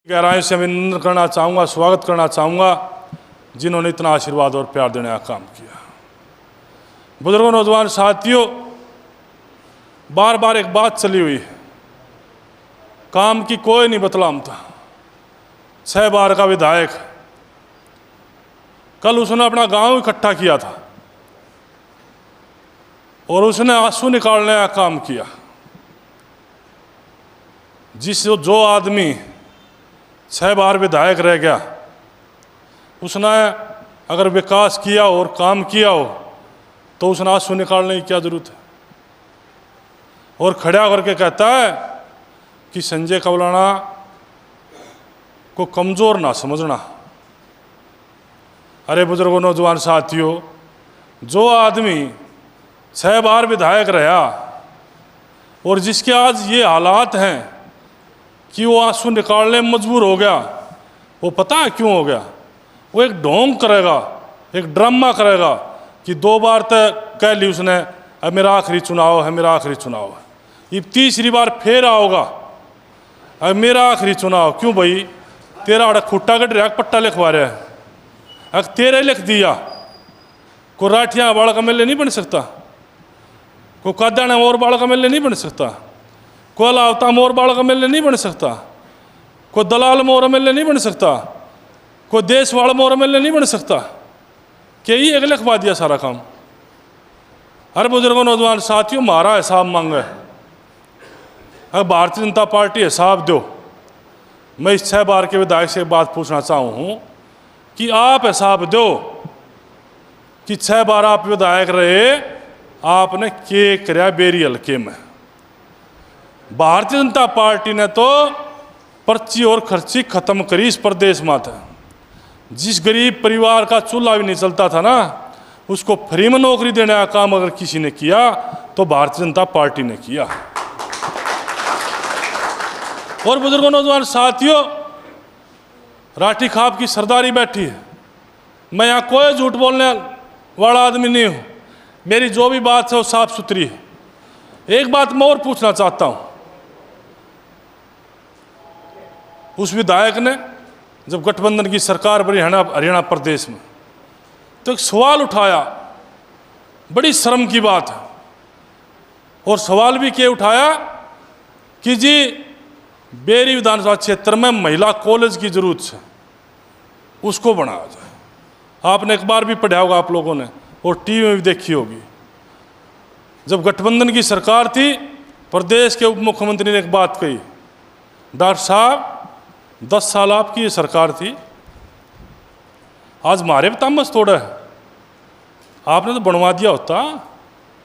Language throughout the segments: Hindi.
गहराई से अभिनंदन करना चाहूँगा, स्वागत करना चाहूँगा जिन्होंने इतना आशीर्वाद और प्यार देने का काम किया। बुजुर्गों, नौजवान साथियों, बार बार एक बात चली हुई है, काम की कोई नहीं बतलामता। 6 बार का विधायक, कल उसने अपना गांव इकट्ठा किया था और उसने आंसू निकालने का काम किया। जो आदमी 6 बार विधायक रह गया, उसने अगर विकास किया और काम किया हो तो उसने आंसू निकालने की क्या जरूरत है। और खड़ा करके कहता है कि संजय कबलाना को कमज़ोर ना समझना। अरे बुजुर्गों, नौजवान साथियों, जो आदमी 6 बार विधायक रहा और जिसके आज ये हालात हैं कि वो आंसू निकालने में मजबूर हो गया, वो पता है क्यों हो गया? वो एक ढोंग करेगा, एक ड्रामा करेगा कि 2 बार तक कह ली उसने, अब मेरा आखिरी चुनाव है, मेरा आखिरी चुनाव है। ये तीसरी बार फिर आओगा, अब मेरा आखिरी चुनाव। क्यों भाई? तेरा अड़ा खुट्टा कट रहा, पट्टा लिखवा रहा है, अब तेरे लिख दिया। को राठियाँ बाल का मेले नहीं बन सकता, को कादाना और बाल का मेले नहीं बन सकता, को अलावता मोर बाल का मेले नहीं बन सकता, को दलाल मोर मेले नहीं बन सकता, को देश वाल मोर मेले नहीं बन सकता। क्या ही एक लिखवा दिया सारा काम? अरे बुजुर्गों, नौजवान साथियों, हमारा हिसाब मांगे। अब भारतीय जनता पार्टी हिसाब दो। मैं इस 6 बार के विधायक से एक बात पूछना चाहूँ कि आप हिसाब दो कि 6 बार आप विधायक रहे, आपने के कराया बेरी हल्के में। भारतीय जनता पार्टी ने तो पर्ची और खर्ची खत्म करी इस प्रदेश में था। जिस गरीब परिवार का चूल्हा भी नहीं चलता था ना, उसको फ्री में नौकरी देने का काम अगर किसी ने किया तो भारतीय जनता पार्टी ने किया। और बुजुर्गों, नौजवान साथियों, राठी खाप की सरदारी बैठी है। मैं यहाँ कोई झूठ बोलने वाला आदमी नहीं हूँ, मेरी जो भी बात है वो साफ सुथरी है। एक बात मैं और पूछना चाहता हूँ, उस विधायक ने जब गठबंधन की सरकार बनी हरियाणा प्रदेश में, तो एक सवाल उठाया, बड़ी शर्म की बात है। और सवाल भी क्या उठाया कि जी बेरी विधानसभा क्षेत्र में महिला कॉलेज की जरूरत है, उसको बनाया जाए। आपने अखबार भी पढ़ा होगा आप लोगों ने और टीवी में भी देखी होगी। जब गठबंधन की सरकार थी, प्रदेश के उप मुख्यमंत्री ने एक बात कही, डॉक्टर साहब 10 साल आपकी ये सरकार थी, आज हमारे भी तामस थोड़ा है, आपने तो बनवा दिया होता।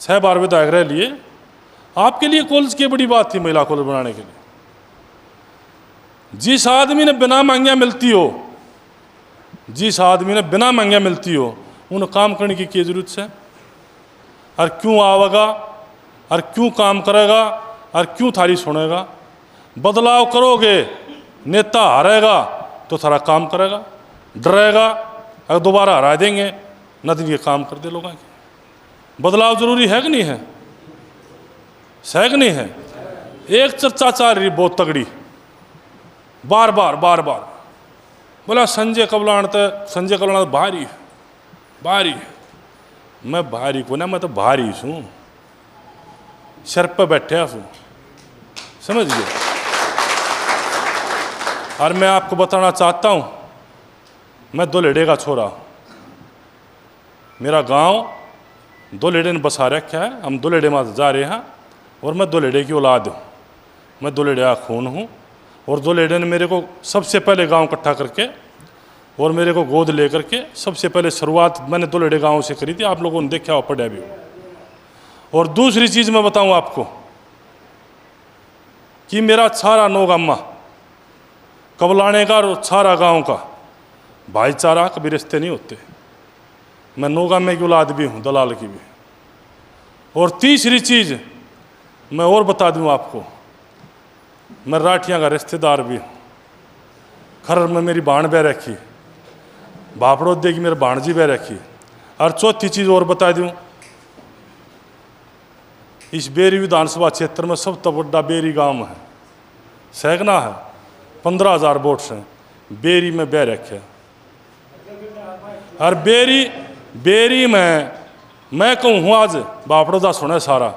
6 बार विधायक रह लिए, आपके लिए कॉलेज की बड़ी बात थी महिला कॉलेज बनाने के लिए। जिस आदमी ने बिना मांगिया मिलती हो, जिस आदमी ने बिना मांगिया मिलती हो, उन्हें काम करने की क्या जरूरत है? और क्यों आवेगा, और क्यों काम करेगा, और क्यों थारी सुनेगा? बदलाव करोगे, नेता हारेगा तो थारा काम करेगा, डरेगा अगर दोबारा हरा देंगे न दिन ये काम कर दे लोगों के। बदलाव जरूरी है कि नहीं है? है कि नहीं है? एक चर्चा चल रही बहुत तगड़ी, बार बार बोला संजय कबलान तो भारी भारी। मैं भारी को ना, मैं तो भारी हूँ, सर पर बैठे हूँ, समझ गए? और मैं आपको बताना चाहता हूँ, मैं दोलेडे का छोरा हूँ। मेरा गांव दोलेडे ने बसा रखा है, हम दोलेडे में जा रहे हैं और मैं दोलेडे की औलाद हूँ, मैं दोलेडे का खून हूँ। और दोलेडे ने मेरे को सबसे पहले गांव इकट्ठा करके और मेरे को गोद ले करके सबसे पहले शुरुआत मैंने दोलेडे गांव से करी थी। आप लोगों ने देखा हो, पढ़ा भी हो। और दूसरी चीज़ मैं बताऊं आपको कि मेरा सारा नौगामा कबलाने का और सारा गांव का भाईचारा कभी रिश्ते नहीं होते। मैं नौगामे की औलाद भी हूँ, दलाल की भी। और तीसरी चीज़ मैं और बता दूँ आपको, मैं राठियाँ का रिश्तेदार भी हूँ। खरर में मेरी बाण बह रखी, भापड़ोदे की मेरे भाणजी बह रखी। और चौथी चीज़ और बता दूँ, इस बेरी विधानसभा क्षेत्र में सबसे बड़ा बेरी गांव है, सैगना है। 15,000 वोट से बेरी में बह रखे। और बेरी में मैं कहूँ हूँ आज बापड़ो दा सुने सारा,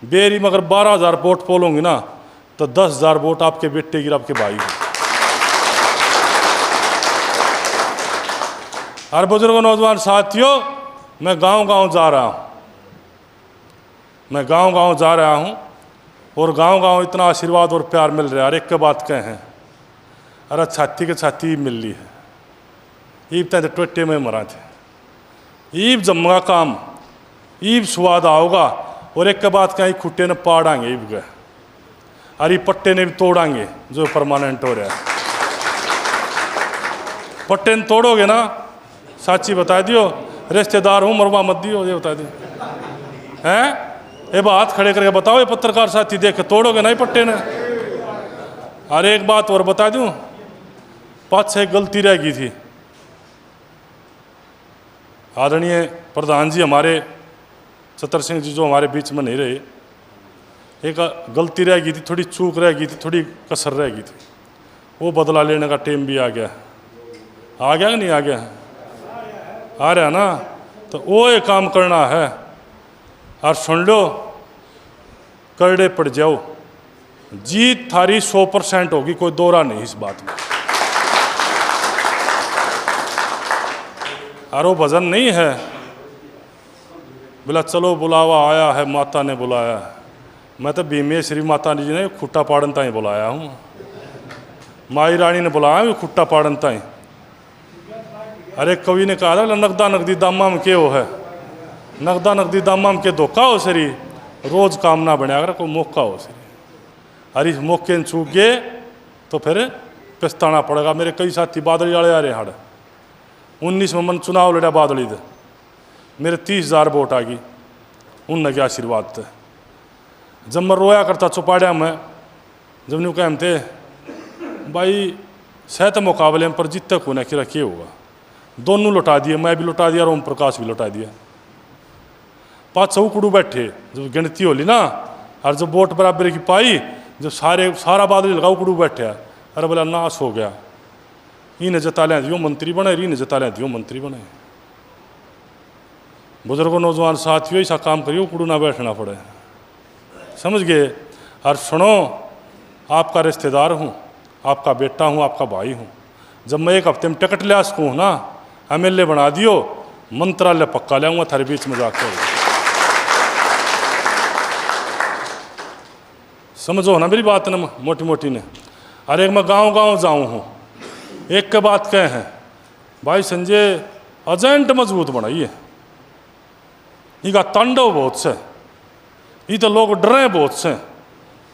बेरी में अगर 12,000 वोट पोलोंगी ना तो 10,000 वोट आपके बेटे की, आपके भाई की। और बुजुर्गों, नौजवान साथियों, मैं गांव-गांव जा रहा हूँ, मैं गांव-गांव जा रहा हूँ और गांव-गांव इतना आशीर्वाद और प्यार मिल रहा है। और एक के बात कहें, अरे छाती के छाती मिल रही है। ईब तक टोटे में मरा थे, ईब जम्मा काम, ईब स्वाद आओगा। और एक के बाद कहीं खुट्टे ने पाड़ांगे ईब गए, अरे पट्टे ने भी तोड़ांगे जो परमानेंट हो रहा है। पट्टे ने तोड़ोगे ना, साची बता दियो, रिश्तेदार हूँ मरवा मत दियो, ये बता दियो हैं। ये बात खड़े करके बताओ, ये पत्रकार साथी देख के तोड़ोगे ना ही पट्टे ने। अरे एक बात और बता दूं, 5-6 गलती रह गई थी। आदरणीय प्रधान जी हमारे सतर सिंह जी जो हमारे बीच में नहीं रहे, एक गलती रह गई थी, थोड़ी चूक रह गई थी, थोड़ी कसर रह गई थी। वो बदला लेने का टाइम भी आ गया कि नहीं आ गया? आ रहा ना, तो वो एक काम करना है। और सुन लो, करड़े पड़ जाओ, जीत थारी 100% होगी, कोई दौरा नहीं इस बात में। और वो भजन नहीं है बोला चलो बुलावा आया है, माता ने बुलाया है। मैं तो भीमेश्वरी माता जी ने खुट्टा पाड़न ताई बुलाया हूँ, माई रानी ने बुलाया खुट्टा पाड़न ताई। अरे कवि ने कहा था नगदा नगदी दामा में के हो है, नगदा नगदी दामा में के धोखा हो सरी, रोज कामना बने अगर कोई मौका हो सरी। अरे इस मौके में चूक गए तो फिर पछताना पड़ेगा। मेरे कई साथी बादली वाले आ रहे हाड़, 19 में मन चुनाव लड़ा बादली दे, मेरे 30,000 वोट आ गई, उनने क्या आशीर्वाद थे। जब मैं रोया करता चौपाड़िया में, जब न्यू कहम थे भाई सहत मुकाबले में पर जीतते को ना कि होगा, दोनों लौटा दिए, मैं भी लौटा दिया और ओम प्रकाश भी लौटा दिया। 5 उकड़ू बैठे, जब गिनती होली ना, और जब वोट बराबर की पाई, जब सारा बादल लगा उकड़ू बैठे, अरे बोला नाश हो गया, इन्हें जता लें दियो मंत्री बने, इन्हें जता लें दियो मंत्री बने। बुजुर्गों, नौजवान साथियों, ऐसा काम करियो उकड़ू ना बैठना पड़े, समझ गए। और सुनो, आपका रिश्तेदार हूँ, आपका बेटा हूँ, आपका भाई हूँ। जब मैं 1 हफ्ते में टिकट ले सकूँ ना, MLA बना दियो, मंत्रालय पक्का ले आऊँगा थारे बीच में जाकर। समझो ना मेरी बात ना मोटी मोटी ने। अरे मैं गांव-गांव जाऊँ हूँ, एक के बात कहे हैं भाई संजय एजेंट मजबूत बनाइए, इनका तांडव बहुत से, ये तो लोग डरे बहुत से,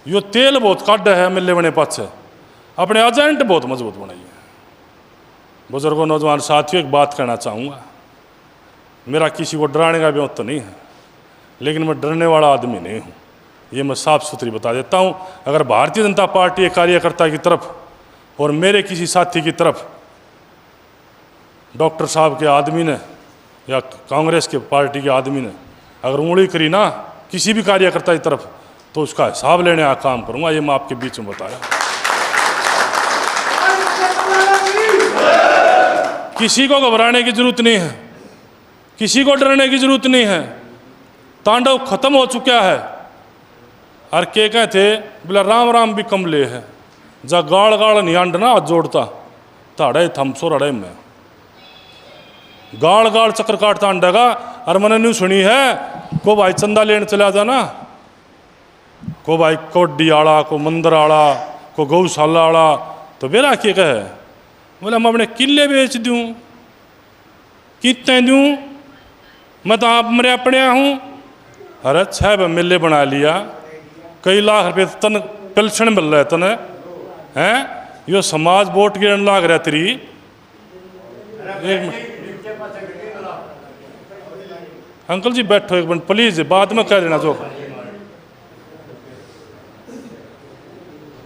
यो तेल बहुत काट है MLA बने पाछे, अपने एजेंट बहुत मजबूत बनाइए। बुजुर्गों, नौजवान साथियों, एक बात कहना चाहूँगा, मेरा किसी को डराने का भी तो नहीं है, लेकिन मैं डरने वाला आदमी नहीं हूँ, ये मैं साफ सुथरी बता देता हूँ। अगर भारतीय जनता पार्टी के कार्यकर्ता की तरफ और मेरे किसी साथी की तरफ डॉक्टर साहब के आदमी ने या कांग्रेस के पार्टी के आदमी ने अगर उंगली करी ना किसी भी कार्यकर्ता की तरफ, तो उसका हिसाब लेने का काम करूँगा, ये मैं आपके बीच में बताया। किसी को घबराने की जरूरत नहीं है, किसी को डरने की जरूरत नहीं है, तांडव खत्म हो चुका है। और के कहते बोला राम राम भी कमले है, जा गाड़ गाड़ नहीं अंड ना हाथ जोड़ता ताड़े थमसो रड़े में, गाड़ गाड़ चक्कर काटता अंडेगा। और मैंने न्यू सुनी है को भाई चंदा लेने चला जाना, को भाई कोडी आड़ा, को मंदिर आड़ा, को गौशाला आड़ा, तो बेरा के कहे बोला मैं अपने किले बेच दूँ, कितने दूँ, मैं तो आप मेरे अपने हूँ। अरे 6 MLA बना लिया, कई लाख रुपये तन पेंशन मिल रहा है तने हैं, यो समाज वोट गिरने लाग रहा तेरी। अंकल जी बैठो एक मिनट प्लीज, बाद में कह देना जो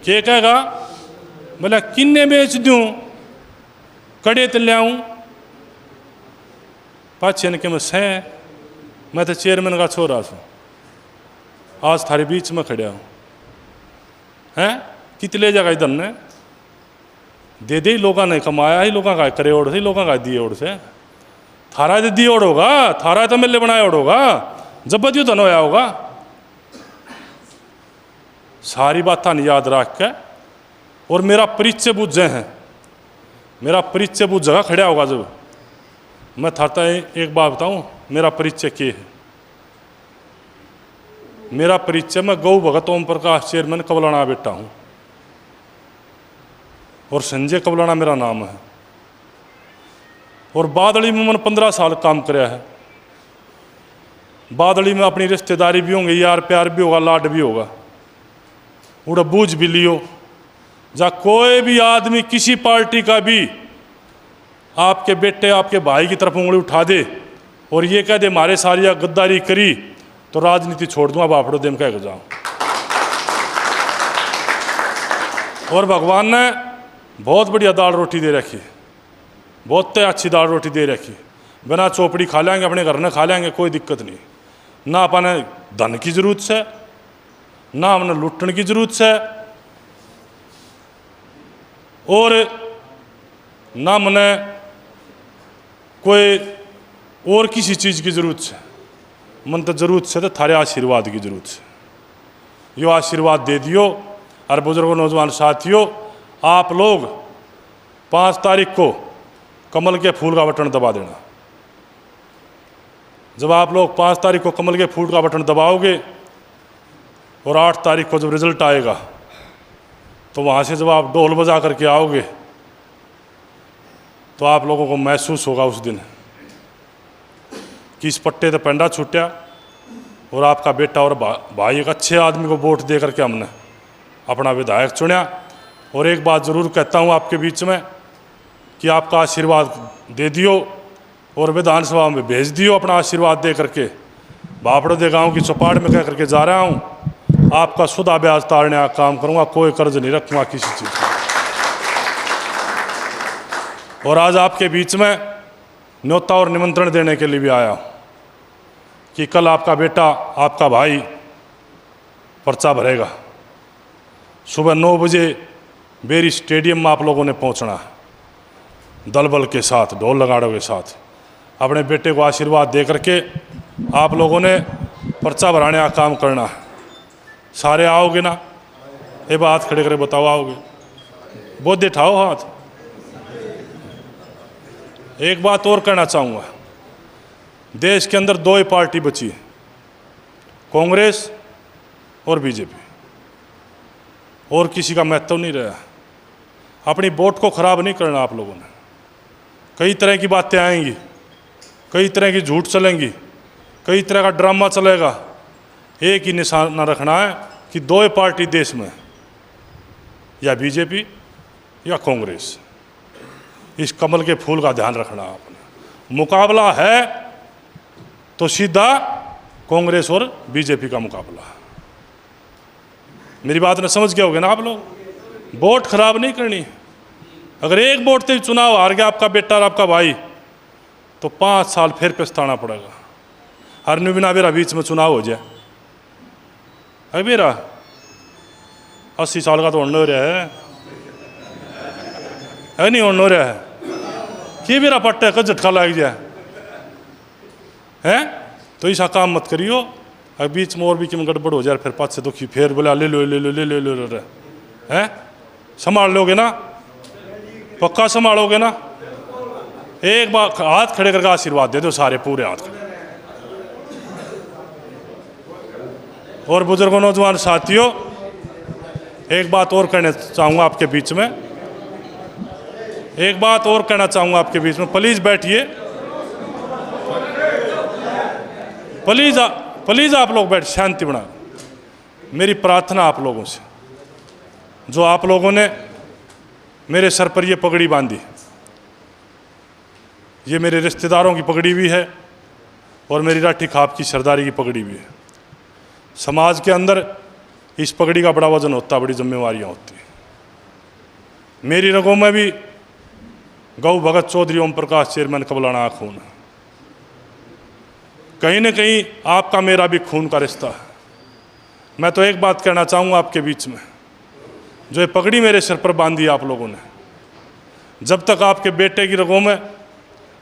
क्या कहेगा। बोला किन्ने बेच दूँ, कड़े तो ले आऊँ, पाछे के मैं तो चेयरमैन का छोरा छूँ, आज थारे बीच में खड़ा हूँ हैं, कित ले जाएगा इधर ने, दे दे लोगों ने कमाया ही, लोगों का करे ओढ़ से, लोगों का दिए ओढ़ से। थारा दे दिए ओढ़ होगा, थारा तो मिले बनाया ओढ़ होगा, जब बदियो धन होया होगा। सारी बात नहीं याद रख के, और मेरा परिचय बुझे हैं, मेरा परिचय बुझ जगह खड़ा होगा। जब मैं थाता एक बात बताऊं, मेरा परिचय क्या है? मेरा परिचय, मैं गौ भगत ओम प्रकाश चेयरमैन कबलाना बेटा हूं, और संजय कबलाना मेरा नाम है। और बादली में मैंने 15 साल काम कराया है। बादली में अपनी रिश्तेदारी भी होंगे, यार प्यार भी होगा, लाड भी होगा, उड़ा बूझ भी लियो। जा कोई भी आदमी किसी पार्टी का भी आपके बेटे आपके भाई की तरफ उंगली उठा दे और ये कह दे हमारे सारिया गद्दारी करी, तो राजनीति छोड़ दूंगा, बापड़ो देम कह जाऊं। और भगवान ने बहुत बढ़िया दाल रोटी दे रखी, बहुत अच्छी दाल रोटी दे रखी। बिना चौपड़ी खा लेंगे, अपने घर में खा लेंगे, कोई दिक्कत नहीं। ना अपने धन की जरूरत है, ना हमने लुटने की जरूरत है, और ना मने कोई और किसी चीज़ की जरूरत है। मन तो जरूरत है तो थारे आशीर्वाद की जरूरत है। यो आशीर्वाद दे दियो। और बुजुर्गों नौजवान साथियों, आप लोग 5 तारीख को कमल के फूल का बटन दबा देना। जब आप लोग 5 तारीख को कमल के फूल का बटन दबाओगे और 8 तारीख को जब रिजल्ट आएगा, तो वहाँ से जब आप ढोल बजा करके आओगे, तो आप लोगों को महसूस होगा उस दिन कि इस पट्टे तो पेंडा छूटा, और आपका बेटा और भाई एक अच्छे आदमी को वोट दे करके हमने अपना विधायक चुना। और एक बात ज़रूर कहता हूँ आपके बीच में कि आपका आशीर्वाद दे दियो और विधानसभा में भेज दियो अपना आशीर्वाद दे करके। बापड़ो दे गाँव की चौपाट में कह करके जा रहा हूँ, आपका सुधा ब्याज तारने का काम करूँगा, कोई कर्ज नहीं रखूँगा किसी चीज़ का। और आज आपके बीच में न्योता और निमंत्रण देने के लिए भी आया कि कल आपका बेटा आपका भाई पर्चा भरेगा। सुबह 9 बजे बेरी स्टेडियम में आप लोगों ने पहुंचना है, दल बल के साथ, ढोल लगाड़ों के साथ। अपने बेटे को आशीर्वाद दे करके आप लोगों ने पर्चा भराने का काम करना है। सारे आओगे ना? ये बात खड़े करे बताओ, आओगे? बहुत दिठाओ हाथ। एक बात और कहना चाहूँगा, देश के अंदर 2 ही पार्टी बची है, कांग्रेस और बीजेपी, और किसी का महत्व नहीं रहा। अपनी वोट को खराब नहीं करना आप लोगों ने। कई तरह की बातें आएंगी, कई तरह की झूठ चलेंगी, कई तरह का ड्रामा चलेगा। एक ही निशाना रखना है कि 2 ही पार्टी देश में, या बीजेपी या कांग्रेस। इस कमल के फूल का ध्यान रखना आपने। मुकाबला है तो सीधा कांग्रेस और बीजेपी का मुकाबला है। मेरी बात ने समझ गए होगे ना आप लोग? वोट खराब नहीं करनी। अगर एक वोट से चुनाव हार गया आपका बेटा और आपका भाई, तो 5 साल फिर पछताना पड़ेगा। हर बिना बेरा बीच में चुनाव हो जाए, है मेरा 80 साल का तो होने हो रहा है नहीं होने हो रहा है कि मेरा पट्टा का झटका लग जाए है। तो ऐसा काम मत करियो। अब बीच में और भी कि गड़बड़ हो जाए, फिर पाँच से दुखी फिर बोला ले लो ले लो ले लो ले लो है। संभाल लोगे ना? पक्का संभालोगे ना? एक बार हाथ खड़े करके आशीर्वाद दे दो सारे, पूरे हाथ खड़े। और बुजुर्गों नौजवान साथियों, एक बात और कहना चाहूँगा आपके बीच में, एक बात और कहना चाहूँगा आपके बीच में। प्लीज़ बैठिए, प्लीज़ आप लोग बैठ, शांति बना। मेरी प्रार्थना आप लोगों से, जो आप लोगों ने मेरे सर पर ये पगड़ी बांधी, ये मेरे रिश्तेदारों की पगड़ी भी है और मेरी राठी खाप की सरदारी की पगड़ी भी है। समाज के अंदर इस पगड़ी का बड़ा वजन होता है, बड़ी जिम्मेवारियां होती हैं। मेरी रगों में भी गौ भगत चौधरी ओम प्रकाश चेयरमैन कबलाना खून है। कहीं न कहीं आपका मेरा भी खून का रिश्ता है। मैं तो एक बात कहना चाहूँगा आपके बीच में, जो ये पगड़ी मेरे सिर पर बांधी आप लोगों ने, जब तक आपके बेटे की रगों में,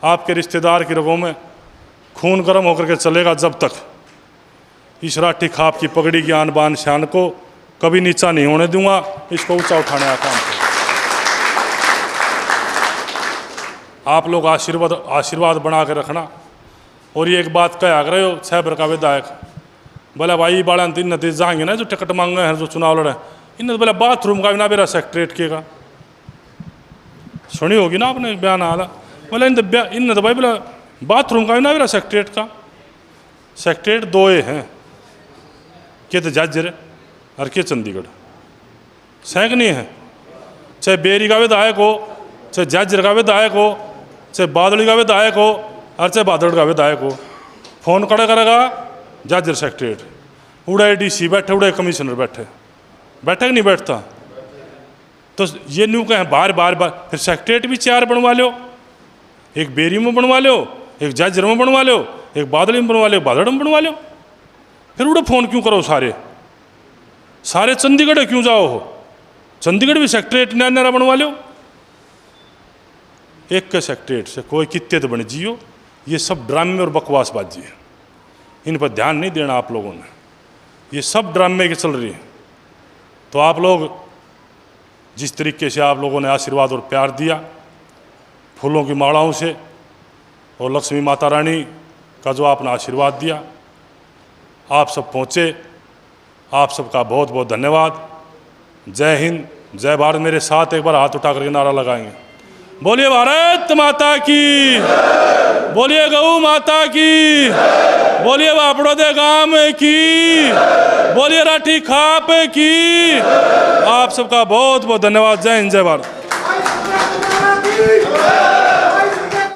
आपके रिश्तेदार की रगों में खून गर्म होकर के चलेगा, जब तक इस राठी खाप की पगड़ी की आन बान शान को कभी नीचा नहीं होने दूंगा। इसको ऊंचा उठाने का काम करें। आप लोग आशीर्वाद बना के रखना। और ये एक बात कहा कर रहे हो सैबर का विधायक, बोला भाई बड़ा तीन नतीजे जाएंगे ना जो टिकट मांगे हैं, जो चुनाव लड़े, इन बोला बाथरूम का भी ना मेरा सेक्रेटरेट के का सुनी होगी ना आपने बयान आला, बोला इन तो भाई बोला बाथरूम का भी ना मेरा सेक्रेटरेट का। सेक्रेटरेट दो हैं के तो जजर और के चंडीगढ़ सैंक नहीं है। चाहे बेरी का विधायक हो, चाहे जजर का विधायक हो, चाहे बादली का विधायक हो और चाहे बादल का विधायक हो, फोन खड़ा करेगा जजर सेक्रेटरेट, उड़े डीसी बैठे, उड़े कमिश्नर बैठे, बैठे कि नहीं बैठता। तो ये न्यू कहें बार बार फिर सेक्रेटरेट भी 4 बनवा लो, एक बेरी में बनवा लो, एक जजर में बनवा लो, एक बादली में बनवा लो, एक बादल में बनवा लो। फिर उड़े फोन क्यों करो सारे चंडीगढ़ क्यों जाओ हो, चंडीगढ़ भी सेक्रेटरेट नया बनवा लो। एक के सेक्रेटरेट से कोई कितने तो बन जियो। ये सब ड्रामे और बकवासबाजी है, इन पर ध्यान नहीं देना आप लोगों ने। ये सब ड्रामे की चल रही है। तो आप लोग जिस तरीके से आप लोगों ने आशीर्वाद और प्यार दिया फूलों की मालाओं से, और लक्ष्मी माता रानी का जो आपने आशीर्वाद दिया, आप सब पहुँचे, आप सबका बहुत बहुत धन्यवाद। जय हिंद, जय भारत। मेरे साथ एक बार हाथ उठा करके नारा लगाएंगे, बोलिए भारत माता की, बोलिए गौ माता की, बोलिए बापड़ोदे गांव की, बोलिए राठी खाप की। आप सबका बहुत बहुत धन्यवाद। जय हिंद, जय भारत।